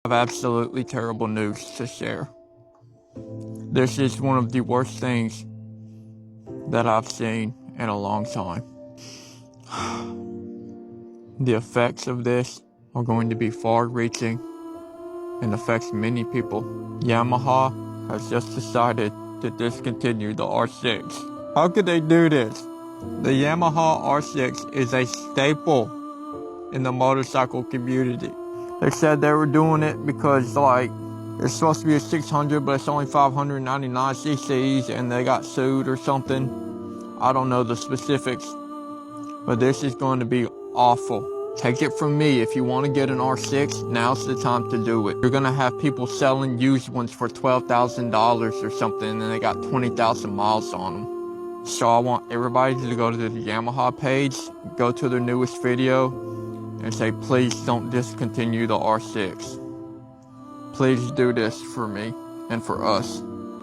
I have absolutely terrible news to share. This is one of the worst things that I've seen in a long time. The effects of this are going to be far-reaching and affects many people. Yamaha has just decided to discontinue the R6. How could they do this? The Yamaha R6 is a staple in the motorcycle community. They said they were doing it because it's supposed to be a 600, but it's only 599 cc's, and they got sued or something. I don't know the specifics, but this is going to be awful. Take it from me, if you want to get an R6, now's the time to do it. You're going to have people selling used ones for $12,000 or something, and they got 20,000 miles on them. So I want everybody to go to the Yamaha page, go to their newest video, and say, please don't discontinue the R6. Please do this for me and for us.